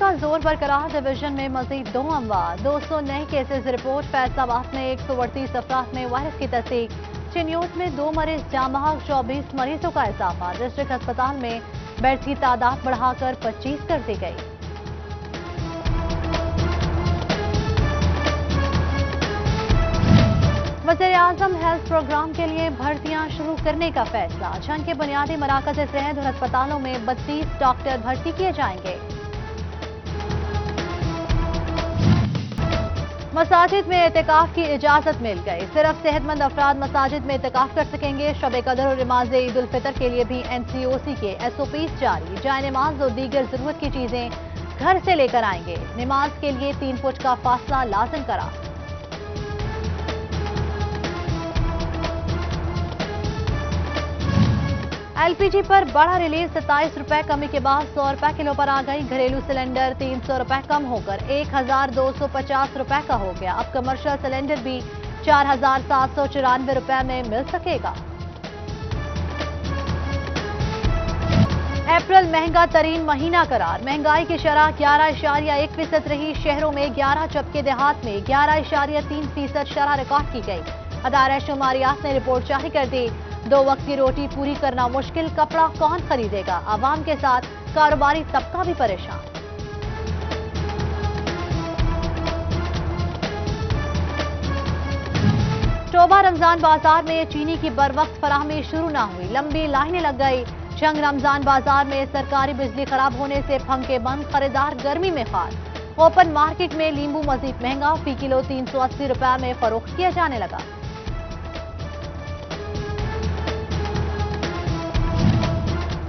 کا زور برقرار، ڈویژن میں مزید 2 اموات، 200 نئے کیسز رپورٹ، فیصل آباد میں 138 افراد میں وائرس کی تصدیق، چنیوٹ میں 2 مریض جاں بحق، 24 مریضوں کا اضافہ، ڈسٹرکٹ ہسپتال میں بیڈز کی تعداد بڑھا کر 25 کر دی گئی۔ وزیراعظم ہیلتھ پروگرام کے لیے بھرتیاں شروع کرنے کا فیصلہ، جھنگ کے بنیادی مراکز صحت اور ہسپتالوں میں 32 ڈاکٹر بھرتی کیے جائیں گے۔ مساجد میں اعتکاف کی اجازت مل گئی، صرف صحت مند افراد مساجد میں اعتکاف کر سکیں گے۔ شب قدر اور نماز عید الفطر کے لیے بھی NCOC کے SOPs جاری، جائے نماز اور دیگر ضرورت کی چیزیں گھر سے لے کر آئیں گے، نماز کے لیے 3 فٹ کا فاصلہ لازم کرا۔ LPG پر بڑا ریلیز، 27 روپے کمی کے بعد 100 روپے کلو پر آ گئی، گھریلو سلنڈر 300 روپے کم ہو کر 1250 روپے کا ہو گیا، اب کمرشل سلنڈر بھی 4794 روپے میں مل سکے گا۔ اپریل مہنگا ترین مہینہ قرار، مہنگائی کی شرح 11.1% رہی، شہروں میں 11 جبکہ دیہات میں 11.3% شرح ریکارڈ کی گئی۔ ادارہ شماریات نے رپورٹ جاری کر دی، 2 وقت کی روٹی پوری کرنا مشکل، کپڑا کون خریدے گا، عوام کے ساتھ کاروباری طبقہ بھی پریشان۔ توبہ رمضان بازار میں چینی کی بروقت فراہمی شروع نہ ہوئی، لمبی لائنیں لگ گئی، جنگ رمضان بازار میں سرکاری بجلی خراب ہونے سے پھنکے بند، خریدار گرمی میں خار۔ اوپن مارکیٹ میں لیمبو مزید مہنگا، فی کلو 380 روپے میں فروخت کیا جانے لگا۔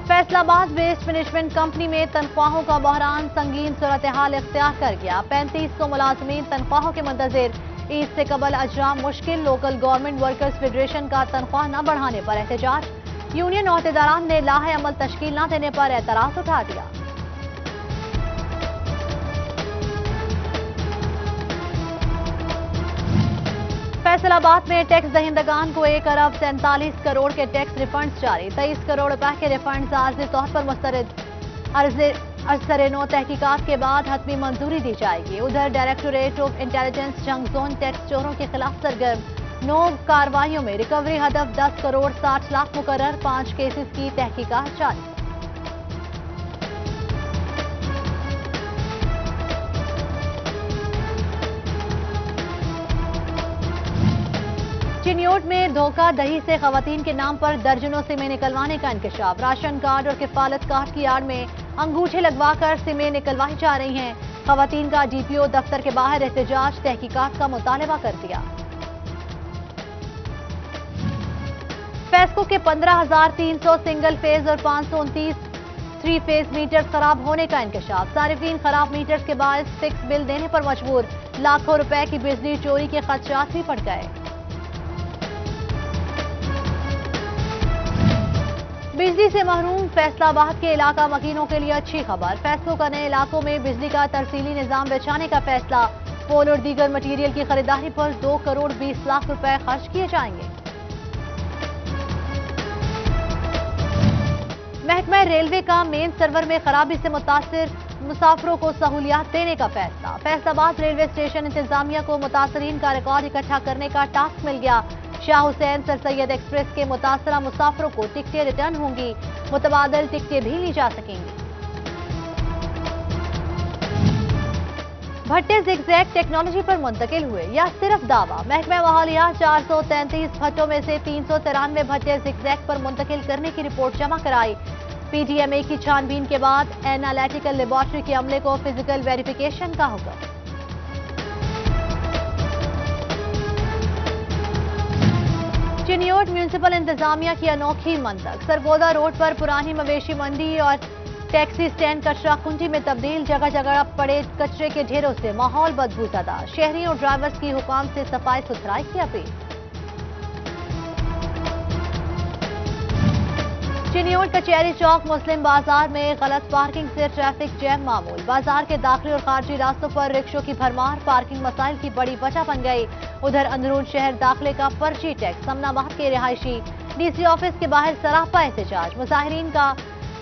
فیصل آباد ویسٹ مینجمنٹ کمپنی میں تنخواہوں کا بحران سنگین صورتحال اختیار کر گیا، 3500 ملازمین تنخواہوں کے منتظر، عید سے قبل اجرا مشکل، لوکل گورنمنٹ ورکرز فیڈریشن کا تنخواہ نہ بڑھانے پر احتجاج، یونین عہدیداران نے لاہے عمل تشکیل نہ دینے پر اعتراض اٹھا دیا۔ فیصل آباد میں ٹیکس دہندگان کو 1 ارب 47 کروڑ کے ٹیکس ریفنڈز جاری، 23 کروڑ روپے کے ریفنڈز عارضی طور پر مسترد، ازسر نو تحقیقات کے بعد حتمی منظوری دی جائے گی۔ ادھر ڈائریکٹوریٹ آف انٹیلیجنس جنگ زون ٹیکس چوروں کے خلاف سرگرم، 9 کارروائیوں میں ریکوری، ہدف 10 کروڑ 60 لاکھ مقرر، 5 کیسز کی تحقیقات جاری۔ چنیوٹ میں دھوکہ دہی سے خواتین کے نام پر درجنوں سمیں نکلوانے کا انکشاف، راشن کارڈ اور کفالت کارڈ کی آڑ میں انگوٹھے لگوا کر سمیں نکلوائی جا رہی ہیں، خواتین کا DPO دفتر کے باہر احتجاج، تحقیقات کا مطالبہ کر دیا۔ فیسکو کے 15,300 سنگل فیز اور 529 3 فیز میٹر خراب ہونے کا انکشاف، صارفین خراب میٹرز کے باعث فکس بل دینے پر مجبور، لاکھوں روپے کی بجلی چوری کے خدشات بھی بڑھ گئے۔ بجلی سے محروم فیصل آباد کے علاقہ مکینوں کے لیے اچھی خبر، فیصلوں کا نئے علاقوں میں بجلی کا ترسیلی نظام بچھانے کا فیصلہ، پول اور دیگر مٹیریل کی خریداری پر 2 کروڑ 20 لاکھ روپے خرچ کیے جائیں گے۔ محکمہ ریلوے کا مین سرور میں خرابی سے متاثر مسافروں کو سہولیات دینے کا فیصلہ، فیصل آباد ریلوے اسٹیشن انتظامیہ کو متاثرین کا ریکارڈ اکٹھا کرنے کا ٹاسک مل گیا، شاہ حسین سر سید ایکسپریس کے متاثرہ مسافروں کو ٹکٹیں ریٹرن ہوں گی، متبادل ٹکٹیں بھی لی جا سکیں گی۔ بھٹے زگ زیگ ٹیکنالوجی پر منتقل ہوئے یا صرف دعویٰ، محکمہ ماحولیات 433 بھٹوں میں سے 393 بھٹے زگ زیگ پر منتقل کرنے کی رپورٹ جمع کرائی، PDMA کی چھان بین کے بعد اینالیٹیکل لیبارٹری کے عملے کو فزیکل ویریفیکیشن کا حکم۔ چنیوٹ میونسپل انتظامیہ کی انوکھی منطق، سرگودا روڈ پر پرانی مویشی منڈی اور ٹیکسی سٹینڈ کچرا کنڈی میں تبدیل، جگہ جگہ پڑے کچرے کے ڈھیروں سے ماحول بدبو زدہ، شہریوں اور ڈرائیورز کی حکام سے صفائی ستھرائی کی اپیل۔ چنیوٹ کچہری چوک مسلم بازار میں غلط پارکنگ سے ٹریفک جیم معمول، بازار کے داخلی اور خارجی راستوں پر رکشوں کی بھرمار، پارکنگ مسائل کی بڑی وجہ بن گئی۔ ادھر اندرون شہر داخلے کا پرچی ٹیکس، امن آباد کے رہائشی، DC آفس کے باہر سراپا احتجاج، مظاہرین کا